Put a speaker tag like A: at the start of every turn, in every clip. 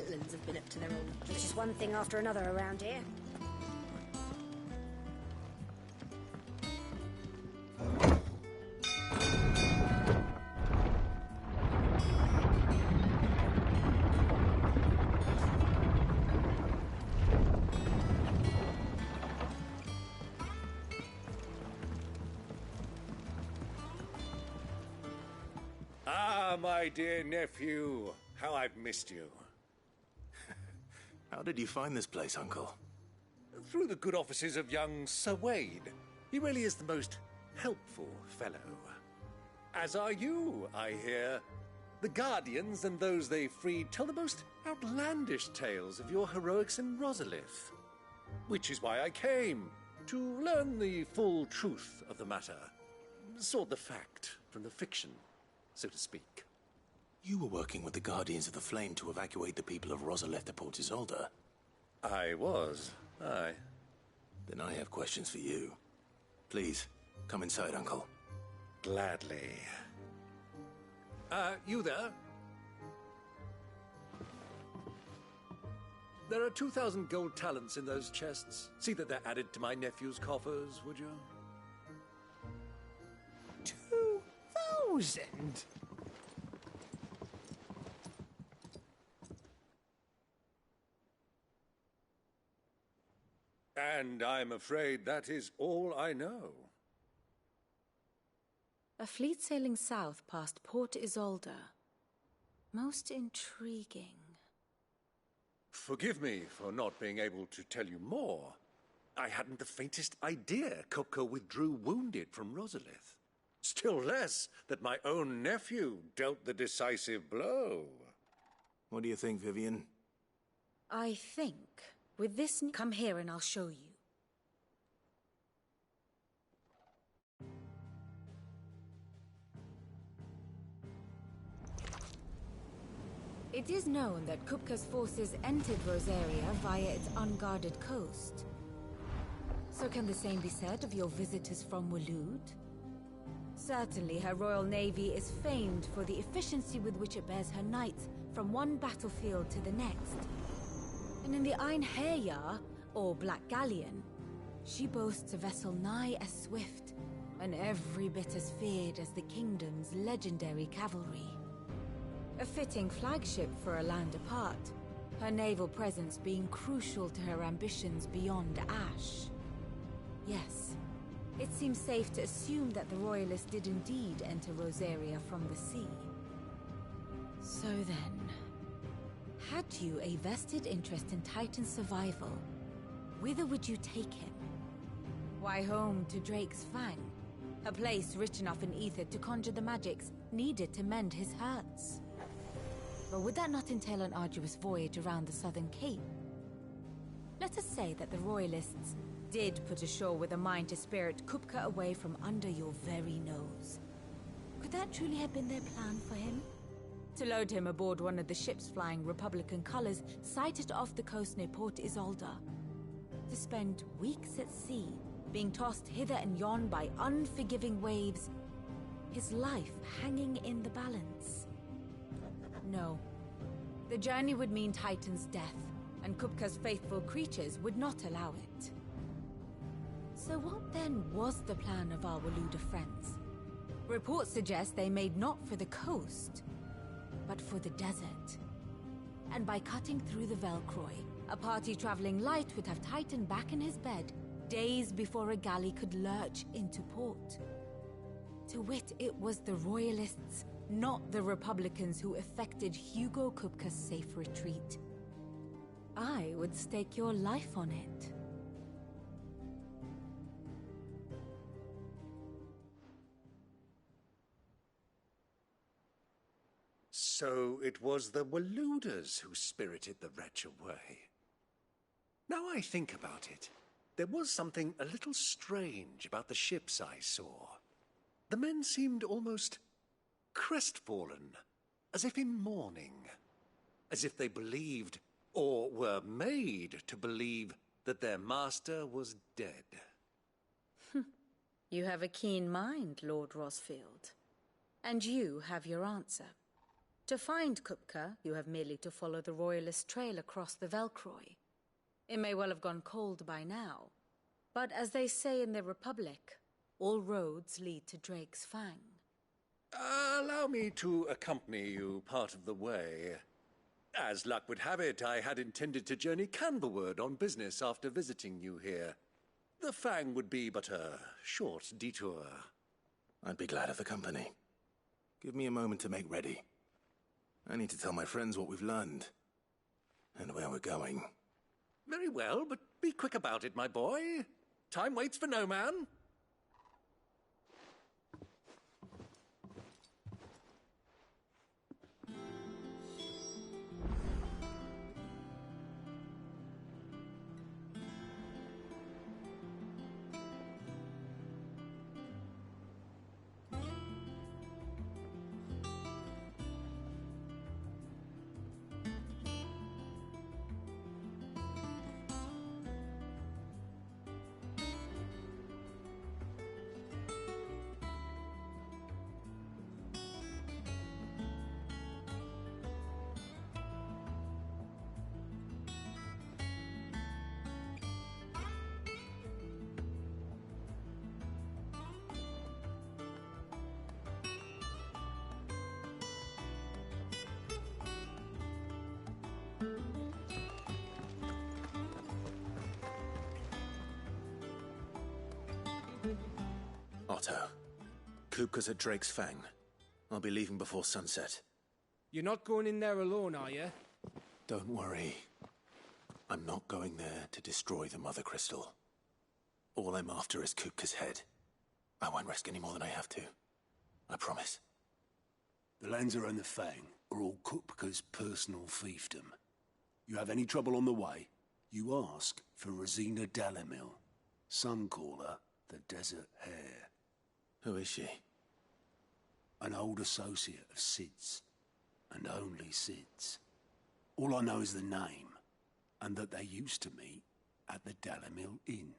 A: wetlands have been up to their old
B: It's
A: tricks.
B: just one thing after another around here.
C: Ah, my dear nephew, how I've missed you.
D: How did you find this place, Uncle?
C: Through the good offices of young Sir Wade. He really is the most helpful fellow. As are you, I hear. The Guardians and those they freed tell the most outlandish tales of your heroics in Rosalith. Which is why I came, to learn the full truth of the matter. Sort the fact from the fiction, so to speak.
D: You were working with the Guardians of the Flame to evacuate the people of Rosalith to Port Isolde.
C: I was, aye.
D: Then I have questions for you. Please, come inside, Uncle.
C: Gladly. You there? There are 2,000 gold talents in those chests. See that they're added to my nephew's coffers, would you?
A: 2,000?
C: And I'm afraid that is all I know.
E: A fleet sailing south past Port Isolde. Most intriguing.
C: Forgive me for not being able to tell you more. I hadn't the faintest idea Kupka withdrew wounded from Rosalith. Still less that my own nephew dealt the decisive blow.
D: What do you think, Vivian?
E: I think with this... Come here and I'll show you. It is known that Kupka's forces entered Rosaria via its unguarded coast. So can the same be said of your visitors from Waloed? Certainly her royal navy is famed for the efficiency with which it bears her knights from one battlefield to the next. And in the Einherjar, or Black Galleon, she boasts a vessel nigh as swift and every bit as feared as the kingdom's legendary cavalry. A fitting flagship for a land apart, her naval presence being crucial to her ambitions beyond Ash. Yes, it seems safe to assume that the Royalists did indeed enter Rosaria from the sea. So then, had you a vested interest in Titan's survival, whither would you take him? Why, home to Drake's Fang, a place rich enough in ether to conjure the magics needed to mend his hurts. But would that not entail an arduous voyage around the southern cape? Let us say that the Royalists did put ashore with a mind to spirit Kupka away from under your very nose. Could that truly have been their plan for him? To load him aboard one of the ships flying Republican colors sighted off the coast near Port Isolde. To spend weeks at sea, being tossed hither and yon by unforgiving waves, his life hanging in the balance. No. The journey would mean Titan's death, and Kupka's faithful creatures would not allow it. So what then was the plan of our Waluda friends? Reports suggest they made not for the coast, but for the desert. And by cutting through the Velcroy, a party traveling light would have Titan back in his bed days before a galley could lurch into port. To wit, it was the Royalists, not the Republicans, who effected Hugo Kupka's safe retreat. I would stake your life on it.
C: So it was the Waludas who spirited the wretch away. Now I think about it, there was something a little strange about the ships I saw. The men seemed almost crestfallen, as if in mourning, as if they believed, or were made to believe, that their master was dead.
E: You have a keen mind, Lord Rosfield. And you have your answer. To find Kupka, you have merely to follow the Royalist trail across the Velcroy. It may well have gone cold by now, but as they say in the Republic, all roads lead to Drake's Fang.
C: Allow me to accompany you part of the way. As luck would have it, I had intended to journey Candlewood on business after visiting you here. The Fang would be but a short detour.
D: I'd be glad of the company. Give me a moment to make ready. I need to tell my friends what we've learned. And where we're going.
C: Very well, but be quick about it, my boy. Time waits for no man.
D: Otto, Kupka's at Drake's Fang. I'll be leaving before sunset.
A: You're not going in there alone, are you?
D: Don't worry. I'm not going there to destroy the Mother Crystal. All I'm after is Kupka's head. I won't risk any more than I have to. I promise.
F: The Lancer and the Fang are all Kupka's personal fiefdom. You have any trouble on the way, you ask for Rosina Dalimil. Some call her the Desert Hare.
D: Who is she?
F: An old associate of Sid's, and only Sid's. All I know is the name, and that they used to meet at the Dalimil Inn.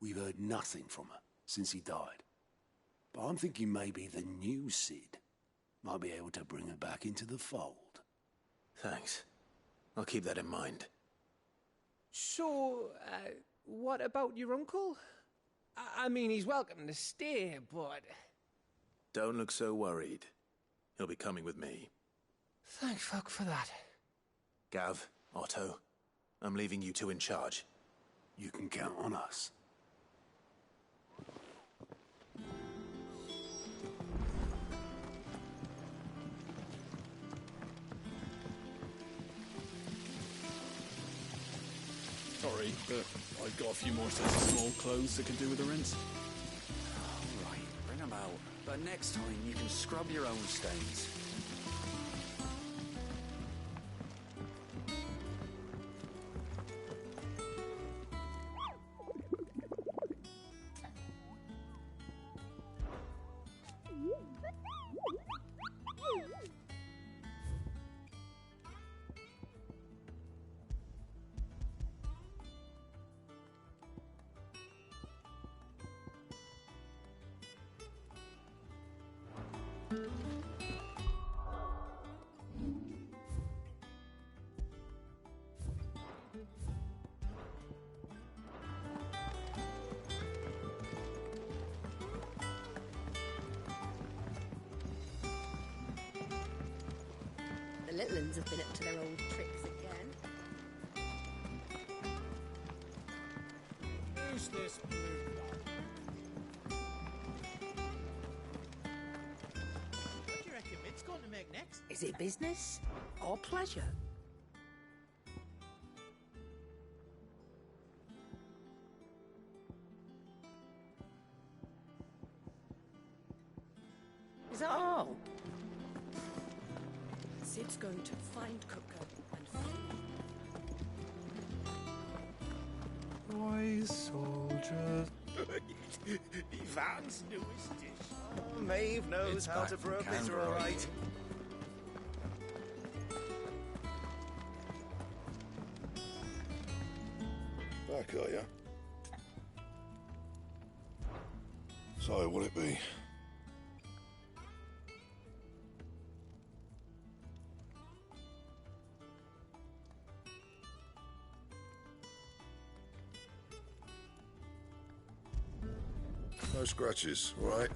F: We've heard nothing from her since he died. But I'm thinking maybe the new Sid might be able to bring her back into the fold.
D: Thanks. I'll keep that in mind.
A: So, what about your uncle? I mean, he's welcome to stay, but...
D: Don't look so worried. He'll be coming with me.
A: Thank fuck for that.
D: Gav, Otto, I'm leaving you two in charge.
F: You can count on us.
G: Sorry, but I've got a few more sets of small clothes that can do with a rinse.
H: All right, bring them out. But next time, you can scrub your own stains.
B: The little uns have been up to their old tricks again.
A: Who's this blue blood?
I: What do you reckon Mitt's going to make next?
B: Is it business or pleasure? Is that all? Sid's going to find Kupka and
G: Wise soldier.
I: Ivan's newest dish. Maeve knows
G: It's
I: how
G: back
I: to
G: from
I: throw bitter,
G: Canberra,
I: all right.
J: Back, are you? So, will it be? No scratches, all right?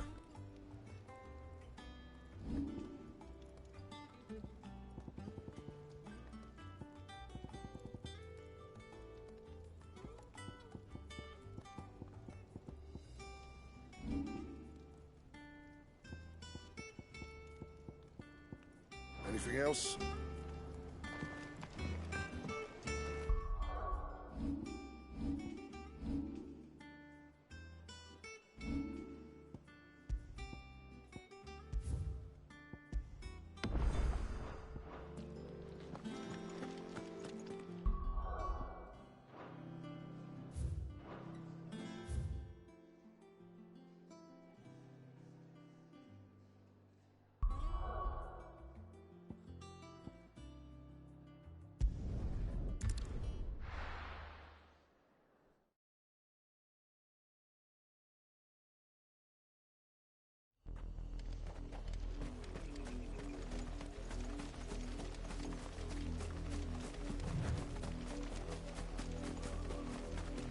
J: Anything else?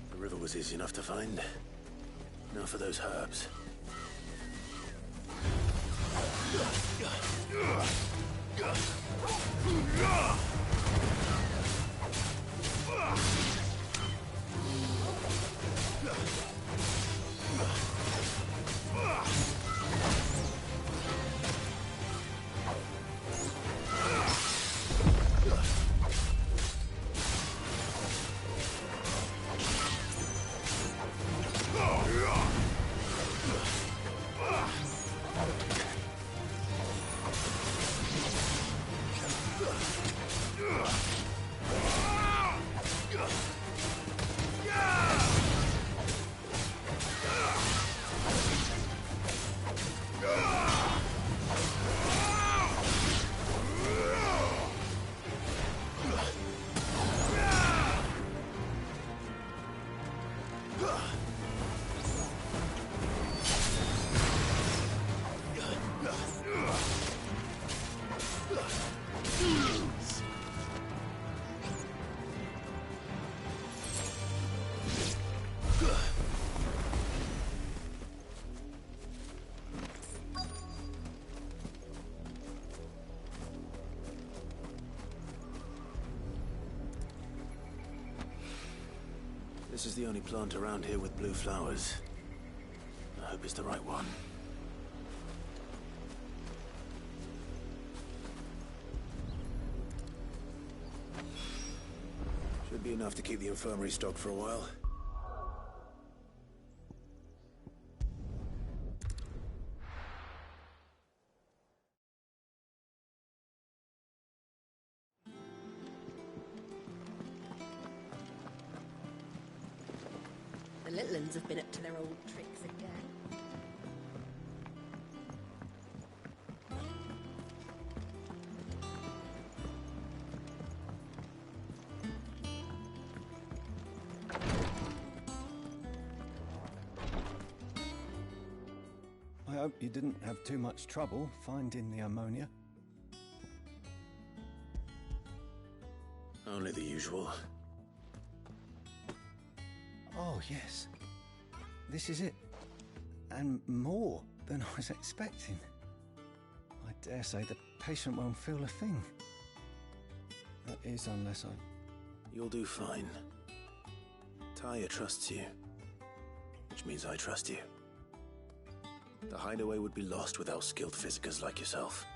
D: The river was easy enough to find. Now for those herbs. This is the only plant around here with blue flowers. I hope it's the right one. Should be enough to keep the infirmary stocked for a while.
B: The little uns have been up to their old tricks again.
A: I hope you didn't have too much trouble finding the ammonia.
D: Only the usual.
A: Oh, yes. This is it. And more than I was expecting. I dare say the patient won't feel a thing. That is, unless I...
D: You'll do fine. Tyre trusts you, which means I trust you. The hideaway would be lost without skilled physicers like yourself.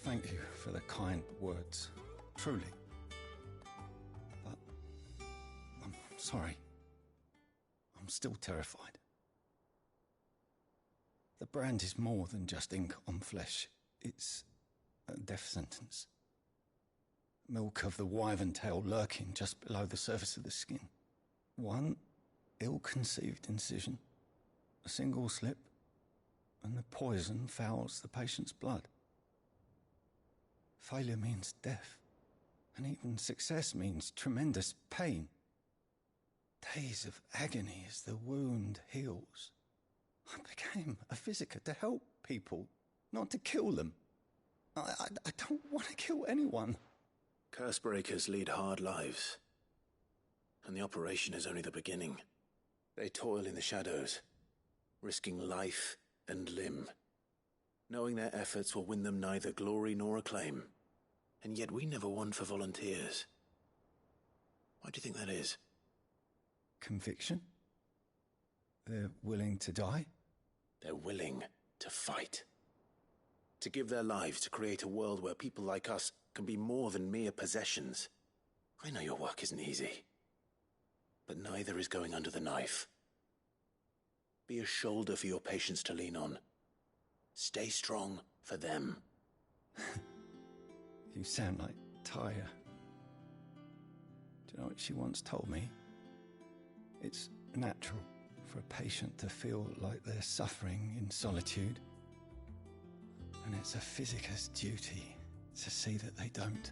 A: Thank you for the kind words. Truly. But... I'm sorry. I'm still terrified. The brand is more than just ink on flesh. It's a death sentence. Milk of the wyvern tail lurking just below the surface of the skin. One ill-conceived incision, a single slip, and the poison fouls the patient's blood. Failure means death, and even success means tremendous pain. Days of agony as the wound heals. I became a physiker to help people, not to kill them. I don't want to kill anyone.
D: Curse breakers lead hard lives. And the operation is only the beginning. They toil in the shadows, risking life and limb, knowing their efforts will win them neither glory nor acclaim. And yet we never won for volunteers. Why do you think that is?
A: Conviction? They're willing to die?
D: They're willing to fight. To give their lives to create a world where people like us can be more than mere possessions. I know your work isn't easy, but neither is going under the knife. Be a shoulder for your patients to lean on. Stay strong for them.
A: You sound like Tyre. Do you know what she once told me? It's natural for a patient to feel like they're suffering in solitude. And it's a physicist's duty to see that they don't.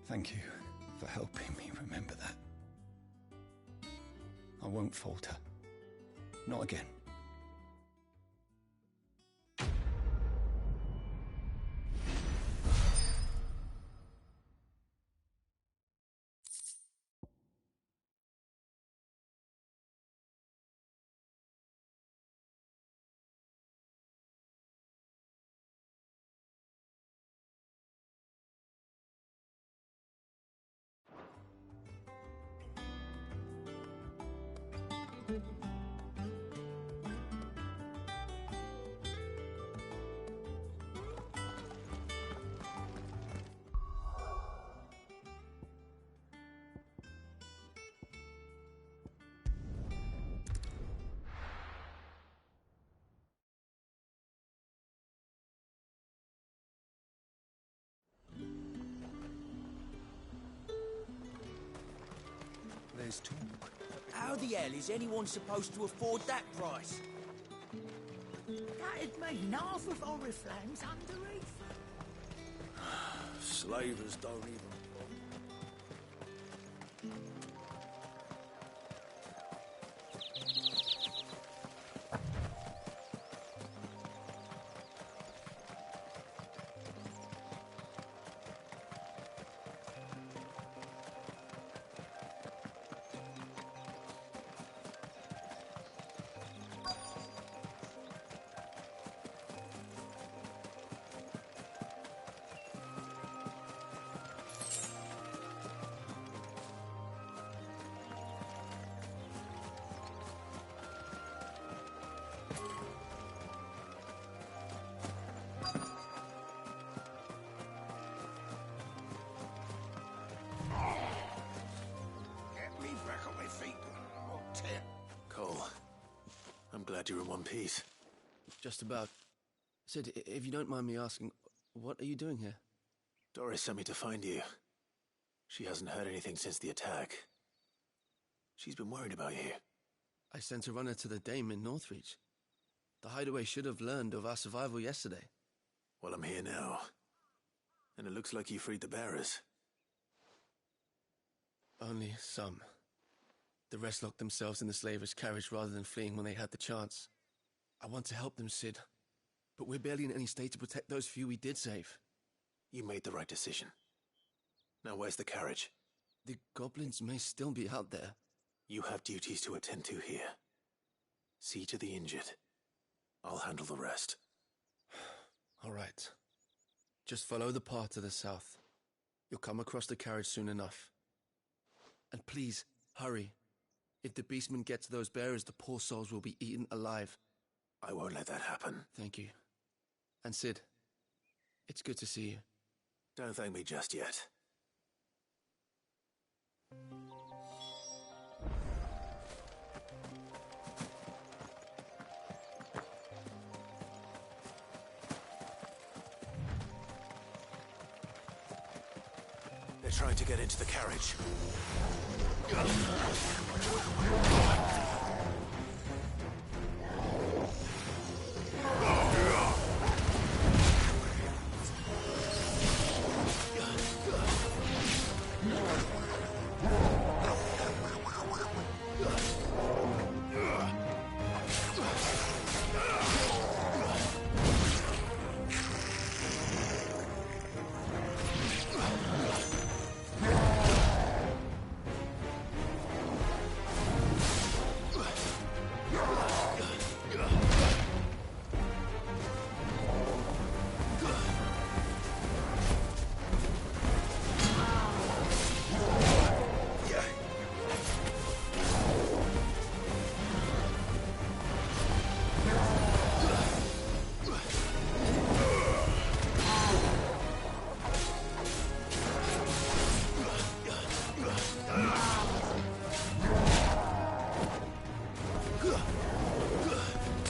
A: Thank you for helping me remember that. I won't falter. Not again. There's talk.
K: How the hell is anyone supposed to afford that price?
I: That'd mean half of Oriflamme's underneath.
F: Slavers don't even...
D: Cole, I'm glad you're in one piece.
L: Just about. Sid, if you don't mind me asking, what are you doing here?
D: Doris sent me to find you. She hasn't heard anything since the attack. She's been worried about you.
L: I sent a runner to the Dame in Northreach. The hideaway should have learned of our survival yesterday.
D: Well, I'm here now. And it looks like you freed the bearers.
L: Only some. The rest locked themselves in the slavers' carriage rather than fleeing when they had the chance. I want to help them, Sid. But we're barely in any state to protect those few we did save.
D: You made the right decision. Now where's the carriage?
L: The goblins may still be out there.
D: You have duties to attend to here. See to the injured. I'll handle the rest.
L: All right. Just follow the path to the south. You'll come across the carriage soon enough. And please, hurry. If the beastmen get to those bearers, the poor souls will be eaten alive.
D: I won't let that happen.
L: Thank you. And Sid, it's good to see you.
D: Don't thank me just yet. They're trying to get into the carriage.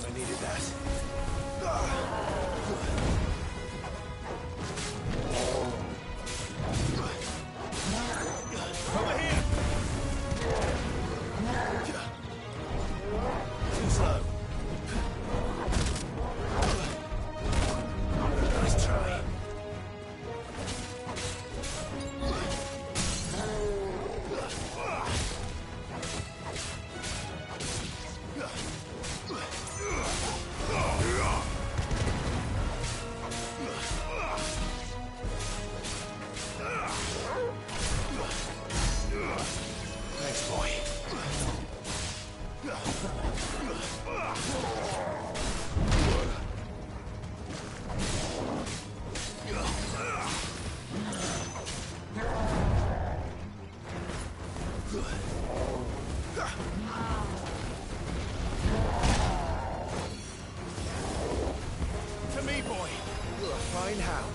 D: I needed that. Over here! Too slow. Nice try. Thanks, boy. To me, boy. You're a fine hound.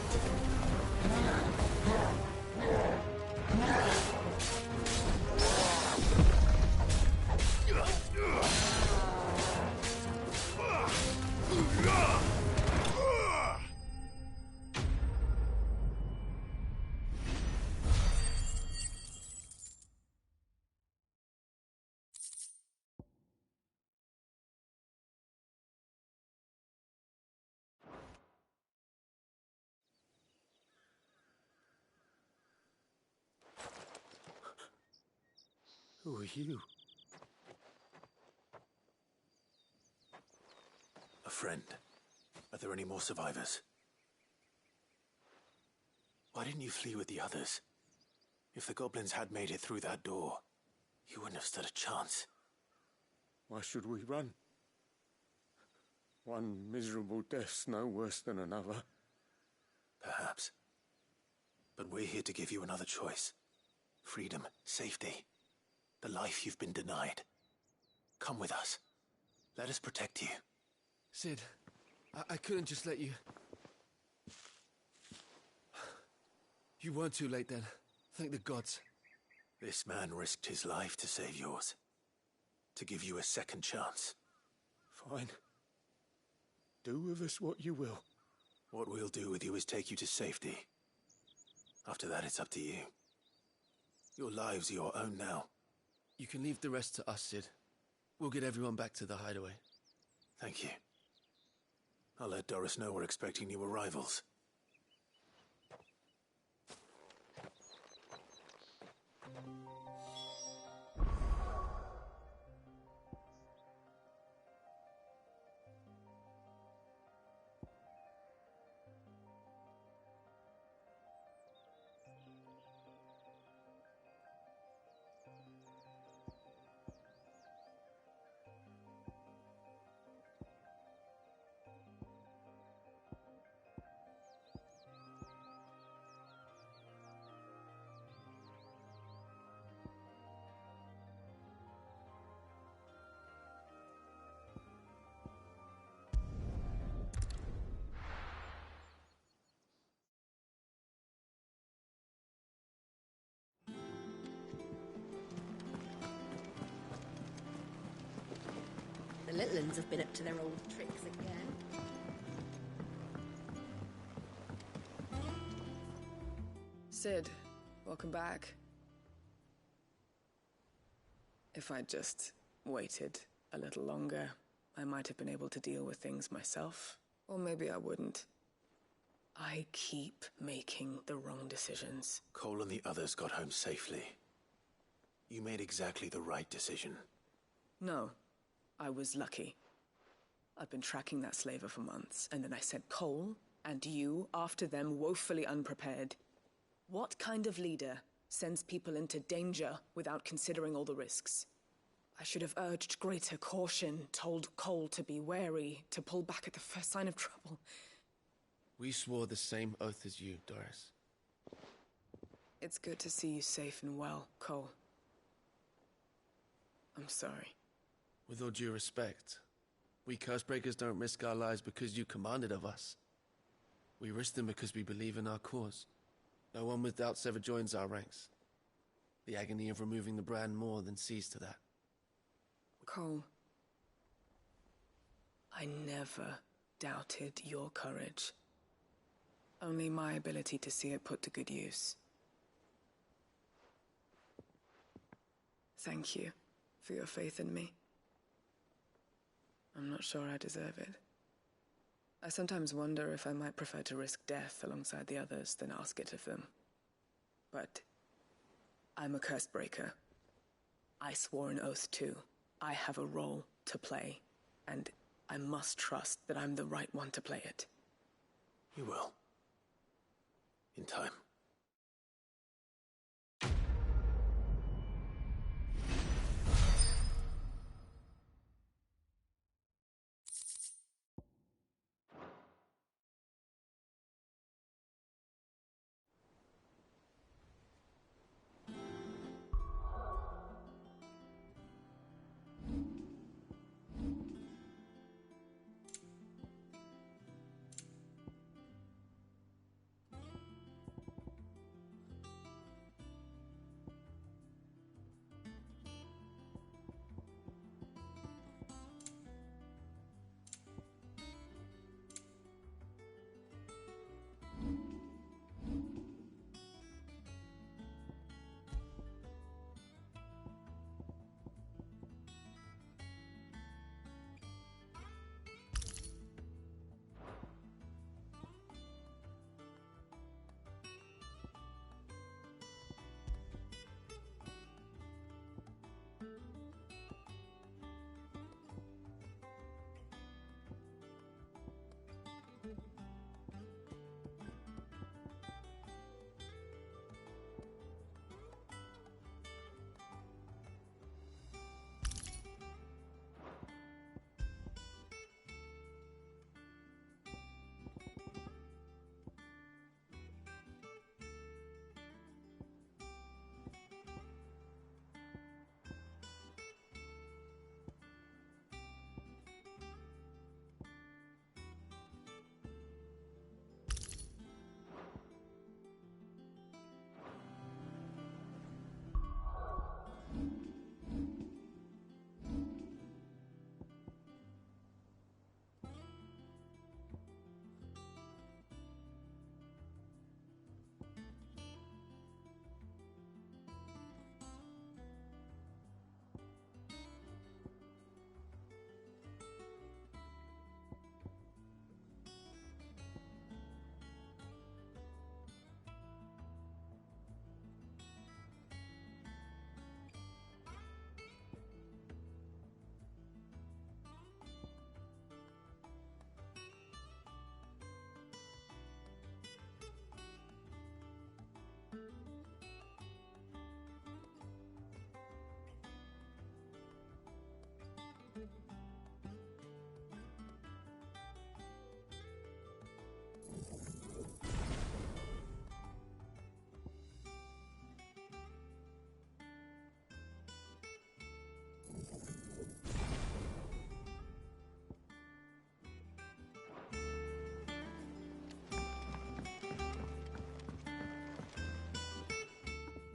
D: Who are you? A friend. Are there any more survivors? Why didn't you flee with the others? If the goblins had made it through that door, you wouldn't have stood a chance.
M: Why should we run? One miserable death's no worse than another.
D: Perhaps. But we're here to give you another choice. Freedom, safety. The life you've been denied. Come with us. Let us protect you.
L: Sid, I couldn't just let you... You weren't too late then. Thank the gods.
D: This man risked his life to save yours. To give you a second chance.
M: Fine. Do with us what you will.
D: What we'll do with you is take you to safety. After that, it's up to you. Your lives are your own now.
L: You can leave the rest to us, Sid. We'll get everyone back to the hideaway.
D: Thank you. I'll let Doris know we're expecting new arrivals.
B: The little ones have been up to their old tricks again.
N: Sid, welcome back. If I'd just waited a little longer, I might have been able to deal with things myself. Or maybe I wouldn't. I keep making the wrong decisions.
D: Cole and the others got home safely. You made exactly the right decision.
N: No, I was lucky. I've been tracking that slaver for months, and then I sent Cole and you after them, woefully unprepared. What kind of leader sends people into danger without considering all the risks? I should have urged greater caution, told Cole to be wary, to pull back at the first sign of trouble.
L: We swore the same oath as you, Doris.
N: It's good to see you safe and well, Cole. I'm sorry.
L: With all due respect, we Cursebreakers don't risk our lives because you commanded of us. We risk them because we believe in our cause. No one with doubts ever joins our ranks. The agony of removing the brand more than sees to that.
N: Cole, I never doubted your courage. Only my ability to see it put to good use. Thank you for your faith in me. I'm not sure I deserve it. I sometimes wonder if I might prefer to risk death alongside the others than ask it of them. But I'm a curse breaker. I swore an oath too. I have a role to play, and I must trust that I'm the right one to play it.
D: You will. In time.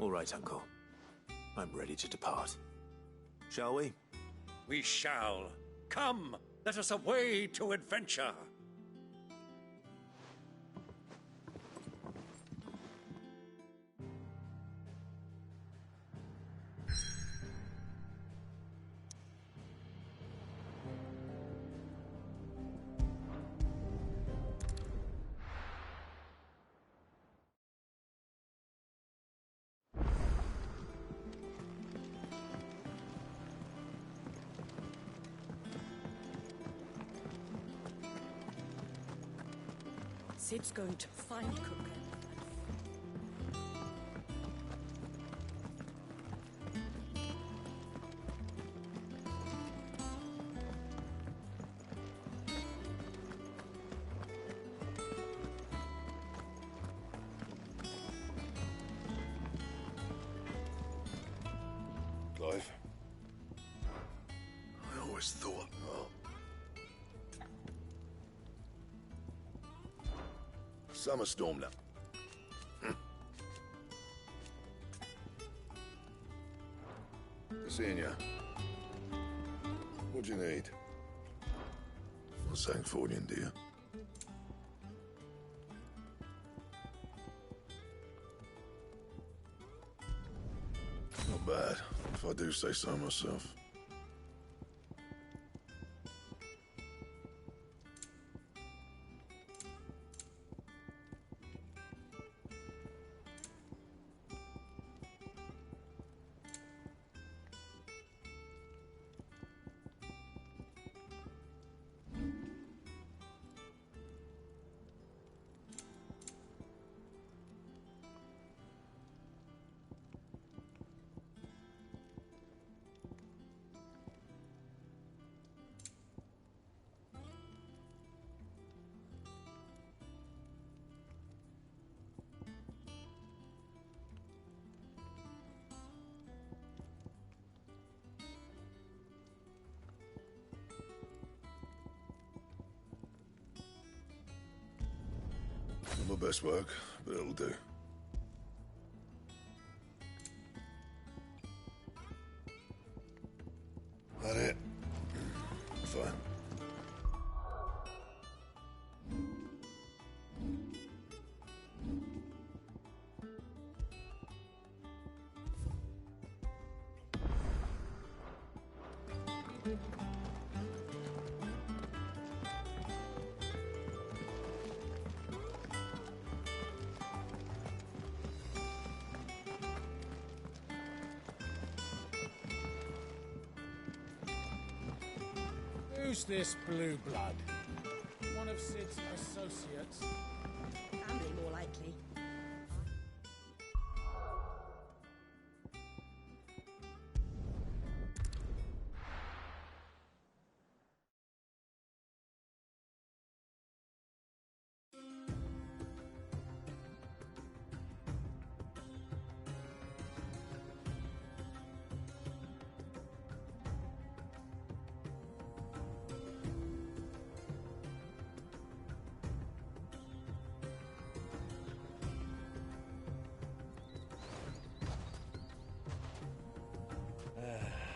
D: All right, Uncle. I'm ready to depart. Shall we?
C: We shall. Come, let us away to adventure.
B: Sid's going to find Cooker.
J: Clive? I always thought, Summer stormed up. Good seeing ya. What do you need? Not Sancfordian, do you? Not bad, if I do say so myself. Not my best work, but it'll do. That it? Fine.
O: Who's this blue blood? One of Sid's associates?
B: Family, more likely.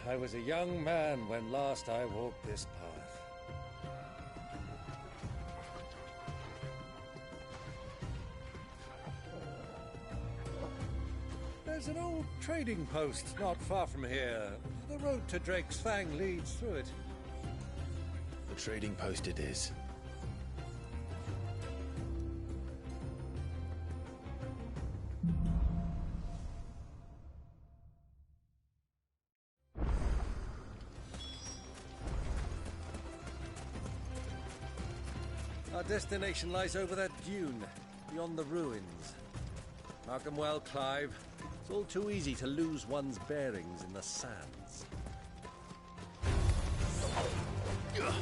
C: I was a young man when last I walked this path. There's an old trading post not far from here. The road to Drake's Fang leads through it.
D: The trading post it is.
C: Our destination lies over that dune, beyond the ruins. Mark 'em well, Clive. It's all too easy to lose one's bearings in the sands.
J: You're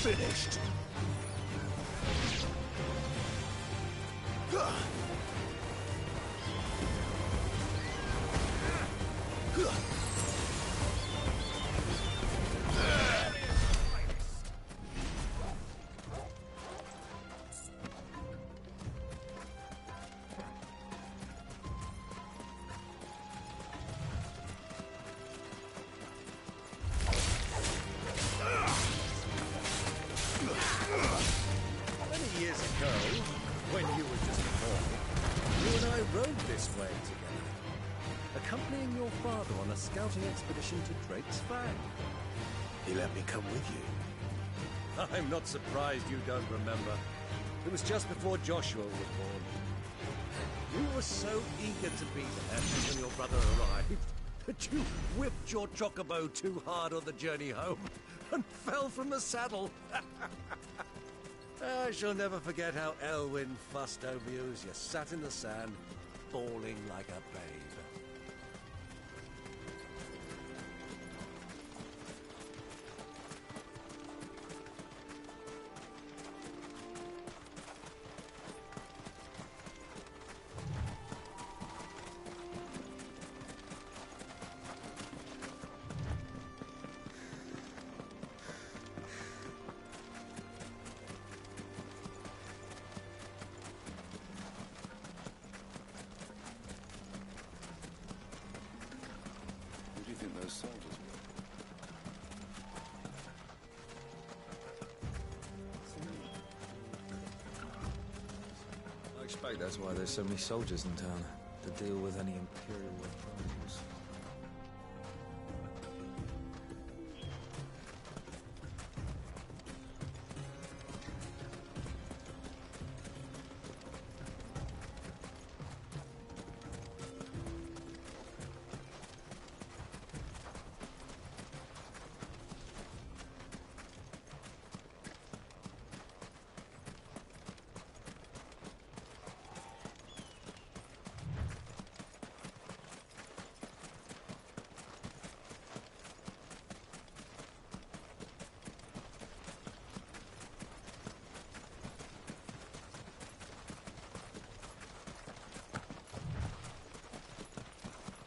J: finished!
C: Many years ago, when you were just born, you and I rode this way together, accompanying your father on a scouting expedition to Drake's Fang.
D: He let me come with you.
C: I'm not surprised you don't remember. It was just before Joshua was born. You were so eager to be there when your brother arrived that you whipped your chocobo too hard on the journey home and fell from the saddle. I shall never forget how Elwyn fussed over you as you sat in the sand, bawling like a babe.
H: suspect that's why there's so many soldiers in town, to deal with any Imperial reprisals.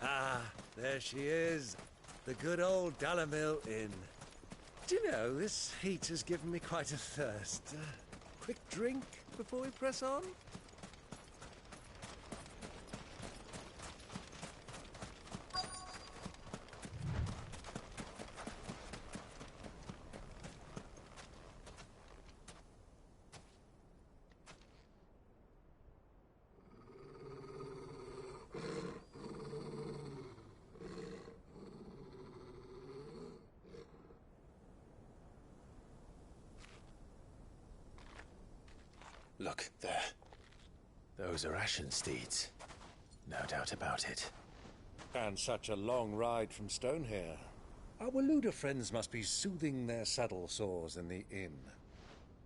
C: Ah, there she is. The good old Dalamil Inn. Do you know, this heat has given me quite a thirst. Quick drink before we press on?
D: Look, there. Those are Ashen steeds. No doubt about it.
C: And such a long ride from Stonehair. Our Waluda friends must be soothing their saddle sores in the inn.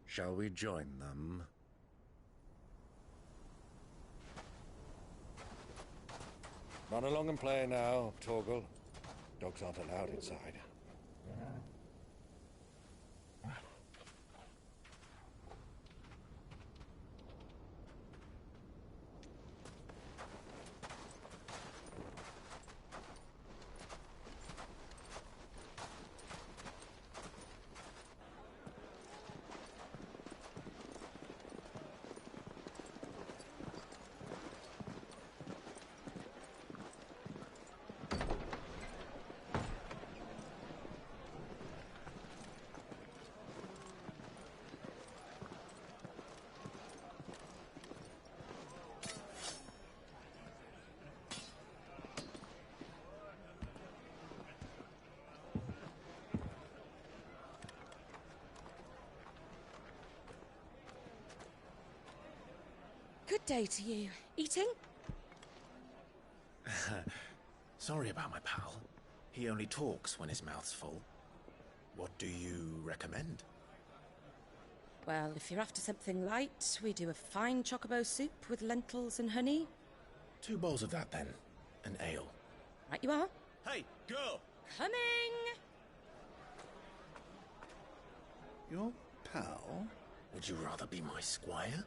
C: Shall we join them? Run along and play now, Torgal. Dogs aren't allowed inside.
B: Good day to you. Eating?
D: Sorry about my pal. He only talks when his mouth's full. What do you recommend?
B: Well, if you're after something light, we do a fine chocobo soup with lentils and honey.
D: 2 bowls of that, then. An ale.
B: Right you are.
M: Hey, girl!
B: Coming!
J: Your pal?
D: Would you rather be my squire?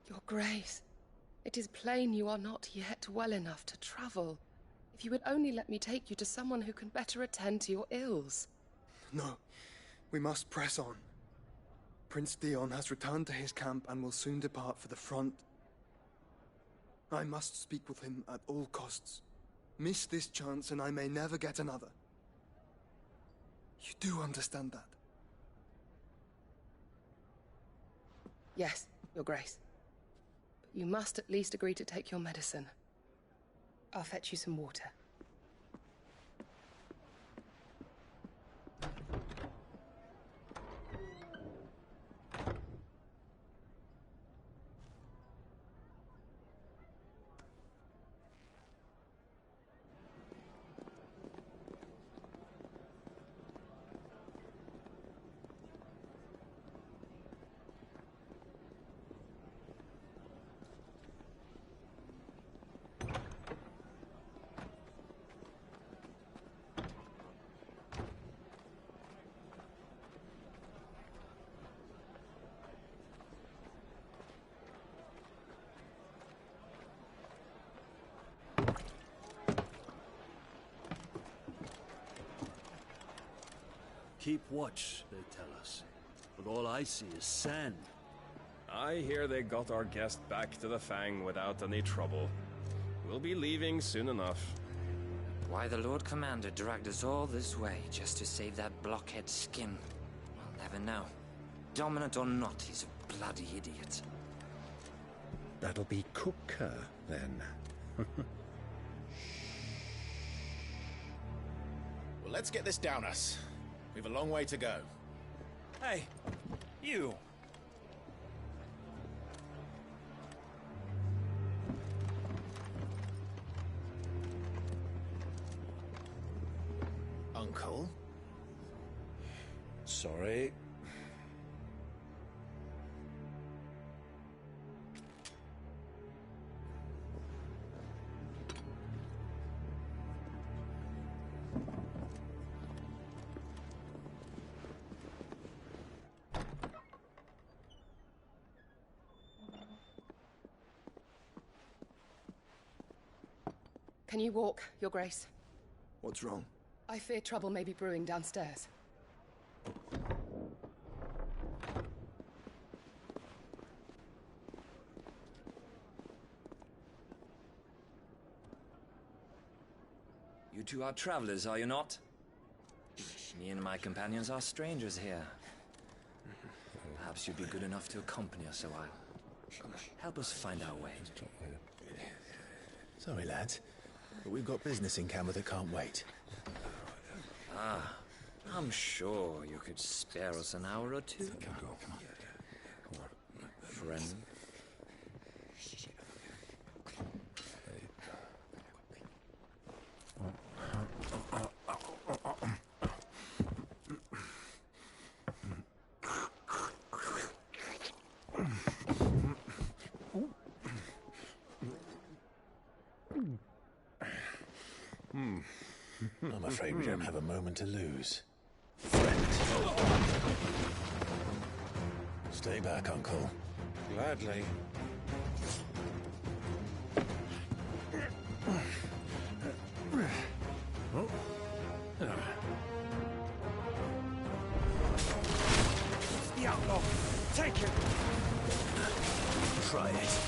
P: Your Grace, it is plain you are not yet well enough to travel. If you would only let me take you to someone who can better attend to your ills.
Q: No, we must press on. Prince Dion has returned to his camp and will soon depart for the front. I must speak with him at all costs. Miss this chance and I may never get another. You do understand that?
P: Yes, Your Grace. But you must at least agree to take your medicine. I'll fetch you some water.
F: keep watch, they tell us. But all I see is sand.
R: I hear they got our guest back to the Fang without any trouble. We'll be leaving soon enough.
S: Why the Lord Commander dragged us all this way just to save that blockhead skin, we'll never know. Dominant or not, he's a bloody idiot.
C: That'll be Cooker, then.
T: Well, let's get this down us. We've a long way to go.
K: Hey, you.
T: Uncle?
C: Sorry.
P: Can you walk, Your Grace?
Q: What's wrong?
P: I fear trouble may be brewing downstairs.
S: You two are travelers, are you not? Me and my companions are strangers here. Perhaps you'd be good enough to accompany us a while. Help us find our way.
T: Sorry, lads, but we've got business in camera that can't wait.
S: Ah, I'm sure you could spare us an hour or two.
T: Come on.
S: Friend.
T: I'm afraid we don't have a moment to lose. Stay back, Uncle.
C: Gladly.
K: The outlaw! Take him!
T: Try it.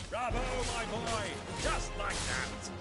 K: Bravo, my boy! Just like that!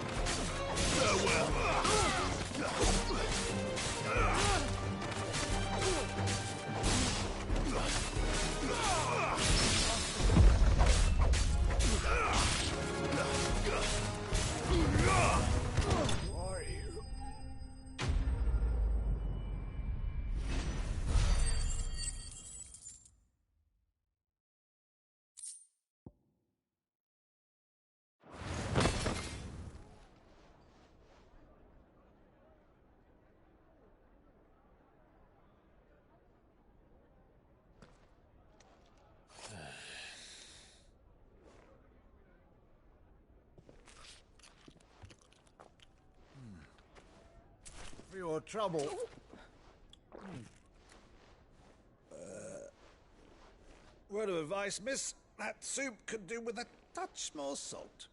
C: For your trouble. Word of advice, miss. That soup could do with a touch more salt.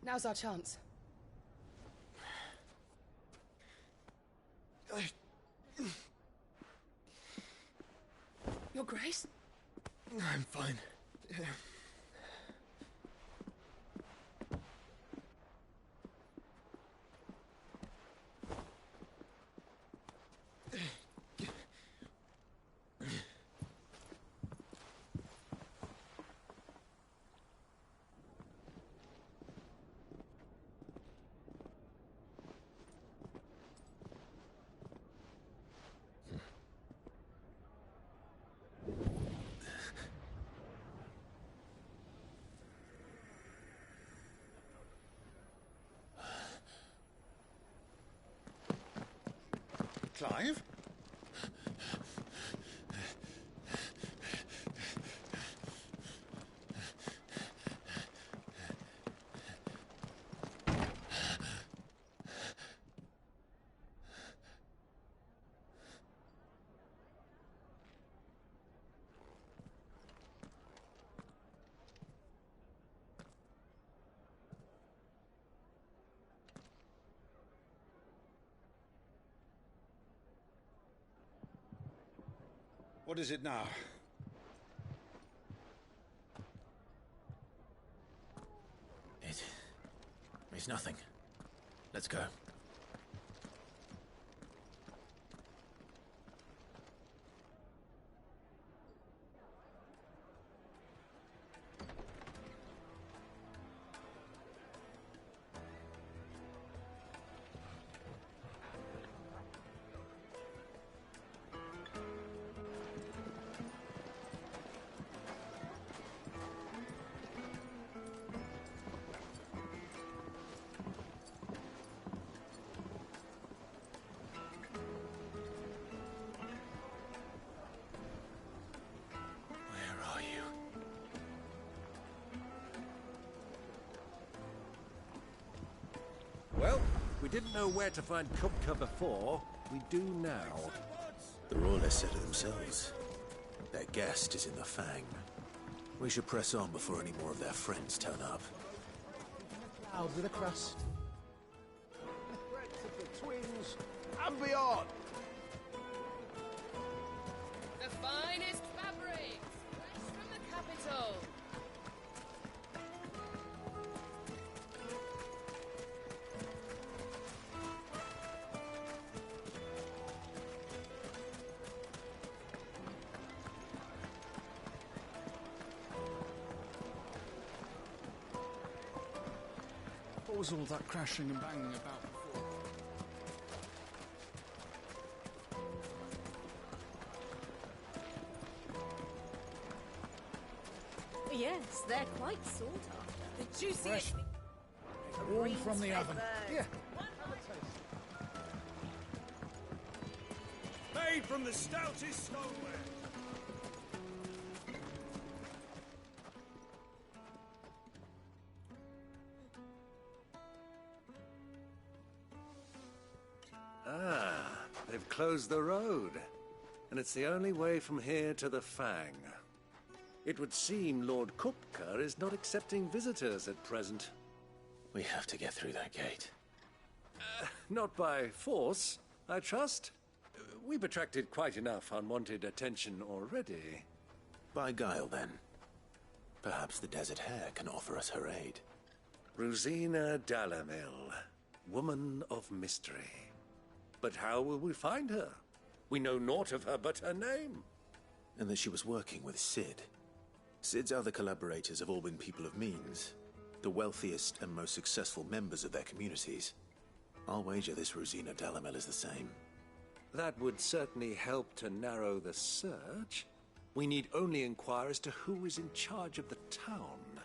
P: Now's our chance. Your Grace?
Q: I'm fine.
C: Clive? What is it now?
D: It's nothing. Let's go.
C: Well, we didn't know where to find Kupka before. We do now.
D: The Royalists said it themselves. Their guest is in the Fang. We should press on before any more of their friends turn up.
O: Cloud with a crust.
M: The threats of the twins and beyond.
P: The finest fabrics, fresh from the capital.
G: What was all that crashing and banging about before?
B: Yes, they're quite sought after. The juiciest.
O: Warm from the oven.
C: Yeah.
R: Made from the stoutest stoneware.
C: Ah, they've closed the road. And it's the only way from here to the Fang. It would seem Lord Kupka is not accepting visitors at present.
D: We have to get through that gate.
C: Not by force, I trust. We've attracted quite enough unwanted attention already.
D: By guile, then. Perhaps the Desert Hare can offer us her aid.
C: Rosina Dalamil, woman of mystery. But how will we find her? We know naught of her but her name.
D: And that she was working with Sid. Sid's other collaborators have all been people of means, the wealthiest and most successful members of their communities. I'll wager this Rosina Dalamil is the same.
C: That would certainly help to narrow the search. We need only inquire as to who is in charge of the town.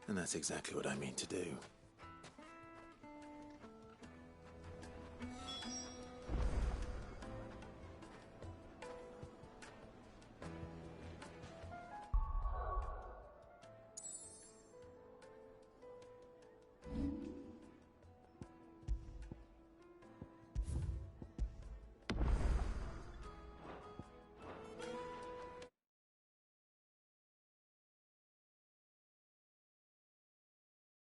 D: And that's exactly what I mean to do.